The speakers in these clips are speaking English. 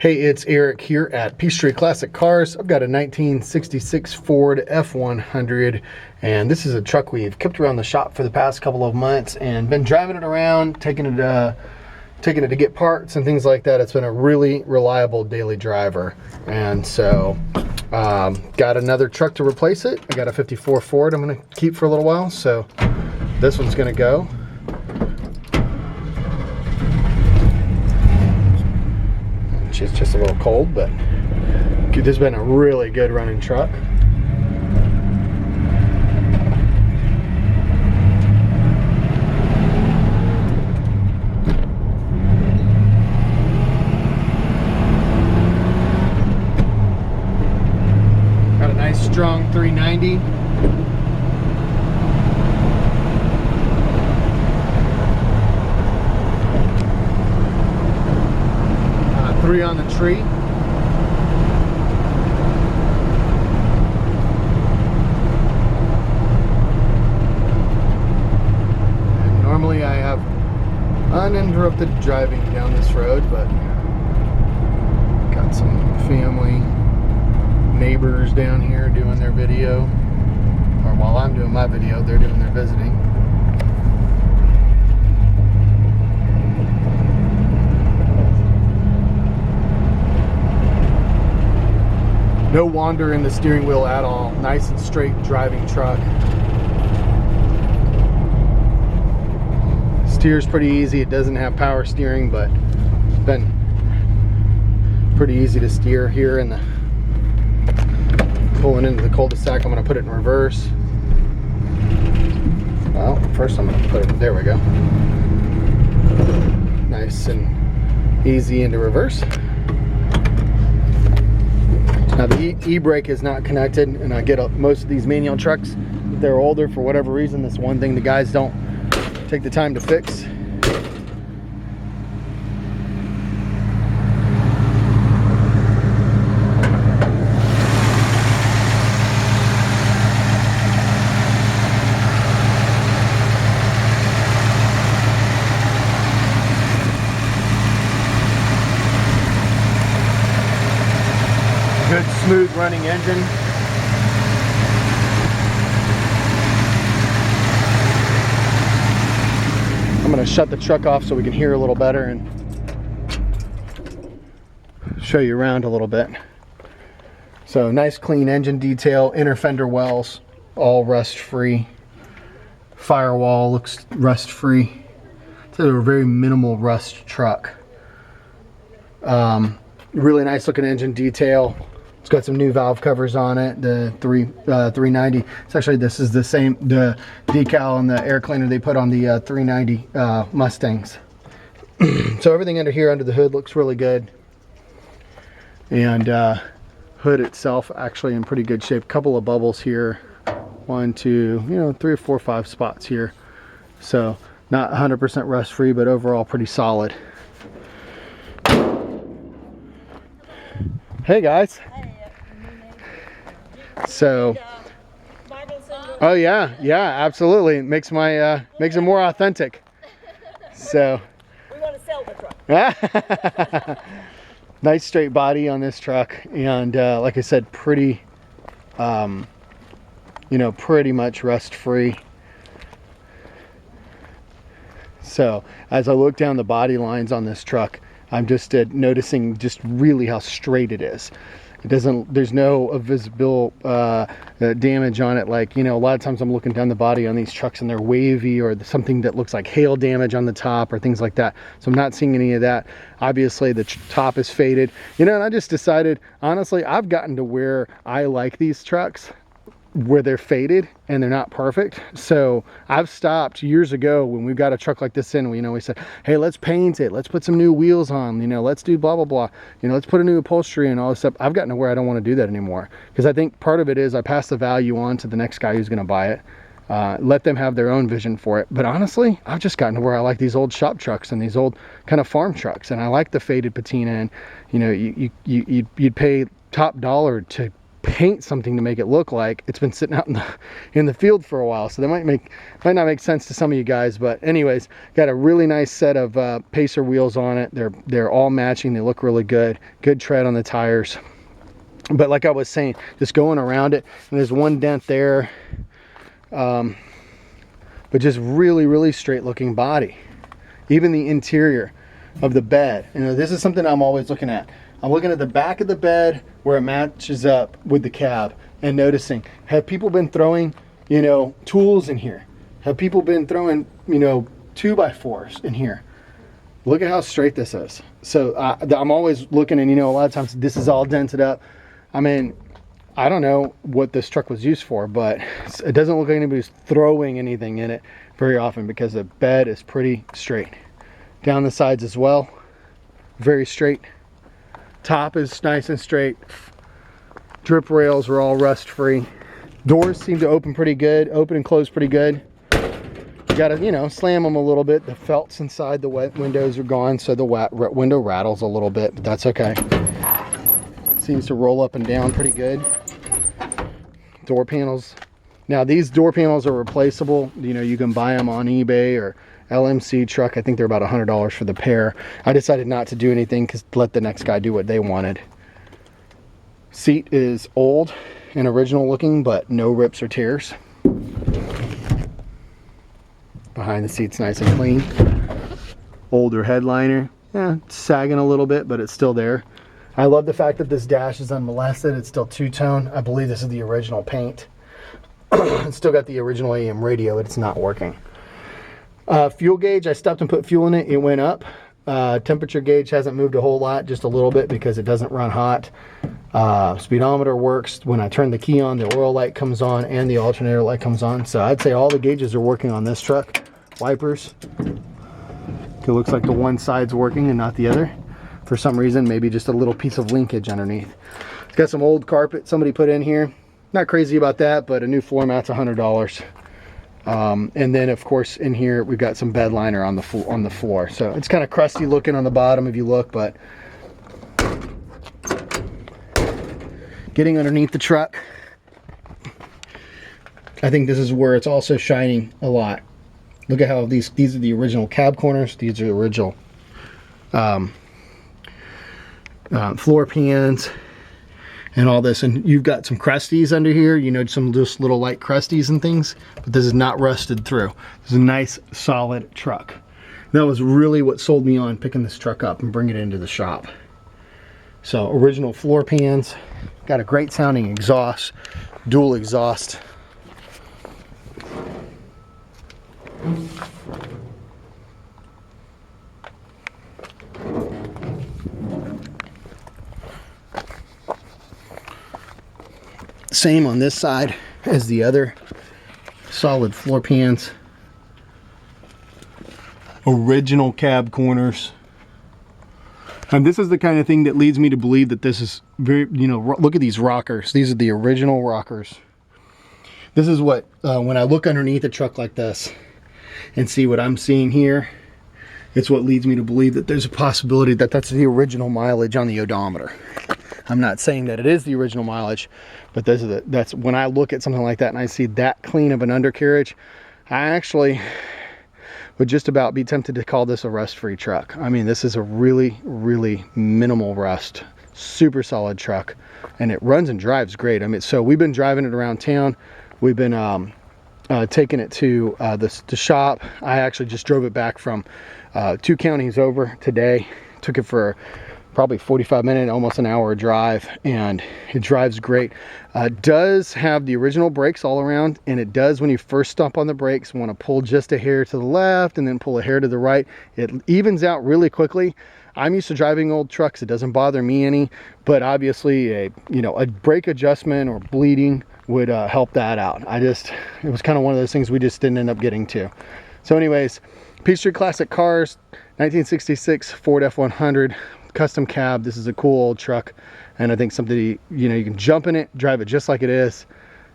Hey, it's Eric here at Peachtree Classic Cars. I've got a 1966 Ford F100, and this is a truck we've kept around the shop for the past couple of months and been driving it around, taking it to get parts and things like that. It's been a really reliable daily driver, and so got another truck to replace it. I got a 54 Ford I'm going to keep for a little while, so this one's going to go. It's just a little cold, but this has been a really good running truck. Got a nice strong 390. 3 on the tree. And normally I have uninterrupted driving down this road, but got some family, neighbors down here doing their video, or while I'm doing my video, they're doing their visiting. No wander in the steering wheel at all. Nice and straight driving truck. Steers pretty easy. It doesn't have power steering, but it's been pretty easy to steer here. And pulling into the cul-de-sac, I'm going to put it in reverse. Well, first I'm going to put it, there we go. Nice and easy into reverse. Now the e-brake is not connected, and I get most of these manual trucks, if they're older, for whatever reason, that's one thing the guys don't take the time to fix. Good smooth running engine. I'm going to shut the truck off so we can hear a little better and show you around a little bit. So nice clean engine detail, inner fender wells, all rust free. Firewall looks rust free. It's a very minimal rust truck. Really nice looking engine detail. It's got some new valve covers on it, the 390. It's actually, this is the same, the decal and the air cleaner they put on the 390 Mustangs. So everything under here, under the hood, looks really good. And hood itself actually in pretty good shape. Couple of bubbles here. 1, 2, 3 or 4 or 5 spots here. So not 100% rust free, but overall pretty solid. Hey guys. So, oh yeah, absolutely. It makes my makes it more authentic. So, we want to sell the truck. Nice straight body on this truck, and like I said, pretty, pretty much rust free. So, as I look down the body lines on this truck, I'm just noticing just really how straight it is. It doesn't, there's no visible damage on it. Like, a lot of times I'm looking down the body on these trucks and they're wavy, or something that looks like hail damage on the top or things like that. So I'm not seeing any of that. Obviously the top is faded, and I just decided, honestly, I've gotten to where I like these trucks where they're faded and they're not perfect. So I've stopped years ago when we got a truck like this in, we said, hey, let's paint it, let's put some new wheels on, let's do blah blah blah, let's put a new upholstery and all this stuff. I've gotten to where I don't want to do that anymore, because I think part of it is I pass the value on to the next guy who's going to buy it. Let them have their own vision for it. But honestly, I've just gotten to where I like these old shop trucks and these old kind of farm trucks, and I like the faded patina, and you'd pay top dollar to paint something to make it look like it's been sitting out in the field for a while. So that might not make sense to some of you guys, but anyways, got a really nice set of Pacer wheels on it. They're all matching. They look really good. Good tread on the tires. But like I was saying, just going around it, and there's one dent there, but just really straight looking body. Even the interior of the bed, you know, this is something I'm always looking at. I'm looking at the back of the bed where it matches up with the cab and noticing, have people been throwing, you know, tools in here? Have people been throwing, you know, 2x4s in here? Look at how straight this is. So I'm always looking, and you know, a lot of times this is all dented up. I mean, I don't know what this truck was used for, but it doesn't look like anybody's throwing anything in it very often, because the bed is pretty straight. Down the sides as well, very straight. Top is nice and straight. Drip rails are all rust free. Doors seem to open pretty good, open and close pretty good. You gotta, you know, slam them a little bit. The felts inside the windows are gone, so the window rattles a little bit, but that's okay. Seems to roll up and down pretty good. Door panels. Now these door panels are replaceable. You know, you can buy them on eBay or LMC truck. I think they're about $100 for the pair. I decided not to do anything because let the next guy do what they wanted. Seat is old and original looking, but no rips or tears. Behind the seat's nice and clean. Older headliner. Yeah, it's sagging a little bit, but it's still there. I love the fact that this dash is unmolested. It's still two-tone. I believe this is the original paint. It's still got the original AM radio, but it's not working. Fuel gauge, I stopped and put fuel in it. It went up. Temperature gauge hasn't moved a whole lot, just a little bit because it doesn't run hot. Speedometer works. When I turn the key on, the oil light comes on and the alternator light comes on. So I'd say all the gauges are working on this truck. Wipers. It looks like the one side's working and not the other. For some reason, maybe just a little piece of linkage underneath. It's got some old carpet somebody put in here. Not crazy about that, but a new floor mat's $100. And then of course in here we've got some bed liner on the floor. So it's kind of crusty looking on the bottom if you look, but getting underneath the truck, I think this is where it's also shining a lot. Look at how these are the original cab corners. These are the original floor pans and all this, and you've got some crusties under here, you know, some just little light crusties and things, but this is not rusted through. This is a nice solid truck. That was really what sold me on picking this truck up and bringing it into the shop. So original floor pans, got a great sounding exhaust, dual exhaust. Same on this side as the other. Solid floor pans. Original cab corners. And this is the kind of thing that leads me to believe that this is very, you know, look at these rockers. These are the original rockers. This is what, when I look underneath a truck like this and see what I'm seeing here, it's what leads me to believe that there's a possibility that that's the original mileage on the odometer. I'm not saying that it is the original mileage, but that's when I look at something like that and I see that clean of an undercarriage, I actually would just about be tempted to call this a rust-free truck. I mean, this is a really minimal rust, super solid truck, and it runs and drives great. I mean, so we've been driving it around town. We've been taking it to the shop. I actually just drove it back from 2 counties over today. Took it for probably 45-minute, almost an hour drive, and it drives great. Does have the original brakes all around, and it does, when you first stomp on the brakes, want to pull just a hair to the left and then pull a hair to the right. It evens out really quickly. I'm used to driving old trucks. It doesn't bother me any, but obviously a brake adjustment or bleeding would help that out. It was kind of one of those things we just didn't end up getting to. So anyways, Peachtree Classic Cars, 1966 Ford F100. Custom cab. This is a cool old truck, and I think something, you know, you can jump in it, drive it just like it is,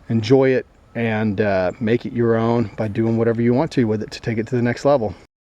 enjoy it, and make it your own by doing whatever you want to with it to take it to the next level.